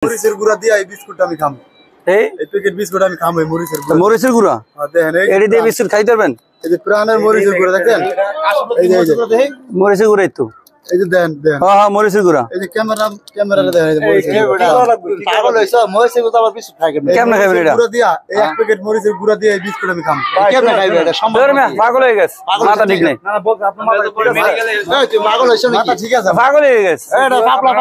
মরিচের গুঁড়া দিয়ে এই বিস্কুটটা আমি খাবো। এই প্যাকেট বিস্কুট আমি খাবো মরিচের গুঁড়া। দেখেন এটি দিয়ে বিস্কুট খাইতে পারবেন? এই যে প্রাণের মরিচের গুঁড়া দেখেন, এই যে মরিচের গুঁড়া তো এই যে দেন দেন হ্যাঁ হ্যাঁ মরিচের গুঁড়া। এই যে ক্যামেরাটা দেখেন, এই যে পাগল হইছো মরিচের গুঁড়া আবার বিস্কুট খাই কেমনে? কেমনে খাবেন এটা? গুঁড়া দিয়া এই এক প্যাকেট মরিচের গুঁড়া দিয়ে এই বিস্কুট আমি খাবো। কেমনে খাইবে এটা? সম্ভব ধর মিয়া পাগল হয়ে গেছে, মাথা ঠিক নাই। না বল আপনার মাথা পড়ে মেডিকেলে এই তুই পাগল হইছো নাকি? মাথা ঠিক আছে? পাগল হয়ে গেছে। এটা পাপলা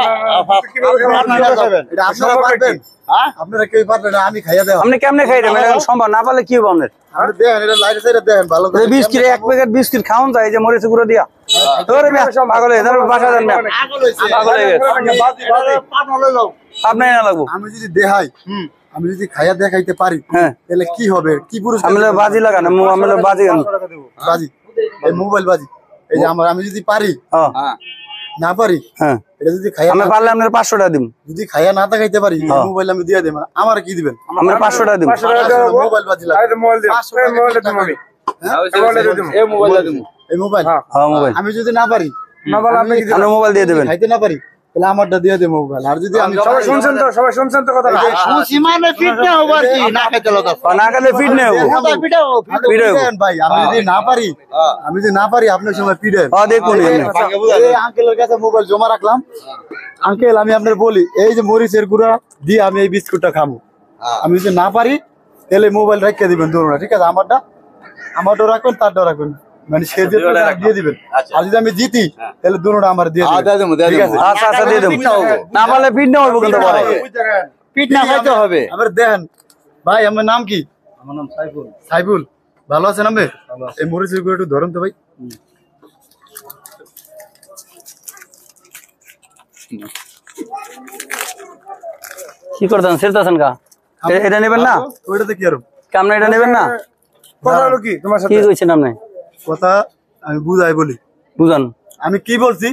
আপনারা খাবেন এটা আপনারা পারবেন? হ্যাঁ আপনারা কেউ পারবেন না, আমি খাইয়া দেব। আপনি কেমনে খাই দেবেন? এটা সম্ভব না পারলে কি হবে আপনার? আপনি দেখেন এটা লাইট সাইডে দেখেন ভালো করে। বিস্কিট এক প্যাকেট বিস্কিট খাওন যায় এই যে মরিচের গুঁড়া দিয়া। ধর মিয়া পাগল হয়ে যাবে, বাসা যান মিয়া। পাগল হইছে পাগল হয়ে গেছে। পাগল হয়ে যাও আপনি না লাগবো। আমি যদি দেখাই, আমি যদি খাইয়া দেখাইতে পারি হ্যাঁ তাহলে কি হবে? কি পুরস্কার? আমি বাজি লাগান, আমি বাজি গান বাজি, এই মোবাইল বাজি। এই যে আমি যদি পারি হ্যাঁ না পারি, হ্যাঁ এটা যদি খাইয়া আমি পারলে আপনার 500 টাকা দিব। যদি খাইয়া না দেখাইতে পারি মোবাইল আমি দিয়ে দেব। আমার কি দিবেন? আমরা 500 টাকা দিব। মোবাইল বাজি লাগে। এই মোবাইলটা দিমু। এই মোবাইল হ্যাঁ মোবাইল আমি যদি না পারি, আপনি মোবাইল দিয়ে দেবেন। খাইতে না পারি, তাহলে আমারটা দিয়ে দেব মোবাইল। আর যদি আমি সবাই শুনছেন তো কথা। শুনছি মানে ফিট না ওভার কি না খাইতে লগা না গেলে ফিট নেই পিডেন ভাই। আমি যদি না পারি, আমি যদি না পারি আপনার সময় পিডেন। হ্যাঁ দেখুন এই আঙ্কেলের কাছে মোবাইল জমা রাখলাম। আঙ্কেল আমি আপনার বলি, এই যে মরিচের গুঁড়া দিয়ে আমি এই বিস্কুটটা খাবো। আমি যদি না পারি তাহলে মোবাইল রেখে দিবেন দৌড়া, ঠিক আছে? আমারটাও রাখবেন, তারটাও রাখবেন, মানে সে দিয়ে দিবেন। আর যদি আমি জিতি তাহলে দুটোটা আমার দিয়ে দিবেন, ঠিক আছে? আচ্ছা আচ্ছা দিয়ে দেবো। না পারলে ফিট নেওয়া হবে কিন্তু পরে। ফিট না খাইতে হবে। আবার দেখেন ভাই, আমার নাম কি? আমার নাম সাইফুল। সাইফুল ভালো আছেন? আমি এই মরিচের গুঁড়া একটু ধরেন তো ভাই। কি করতেন? সেরতাছেন কা? এটা নেবেন না? ওইটাতে কি আর কেমন এটা নেবেন না? কথা হলো কি তোমার সাথে? কি কইছেন আপনি? কথা আমি বুঝাই বলি। বুঝান। আমি কি বলছি?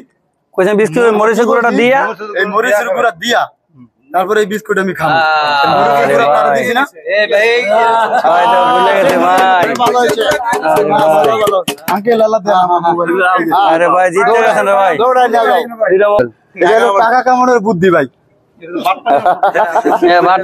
কইছেন বিস্কুট মরিচের গুঁড়াটা দিয়া, এই মরিচের গুঁড়া দিয়া তারপরে এই বিস্কুট আমি খাবো। মরিচের গুঁড়া তারা দিছি না? ভাই তো ভুলে গেছে ভাই। ভালো হইছে ভালো আঙ্কেল আল্লাহ দেন আমার মোবাইল। আরে ভাই জিতে গেছেন রে ভাই। দৌড়াই না যাও এটা হলো টাকা কামানোর বুদ্ধি ভাই। এ বাট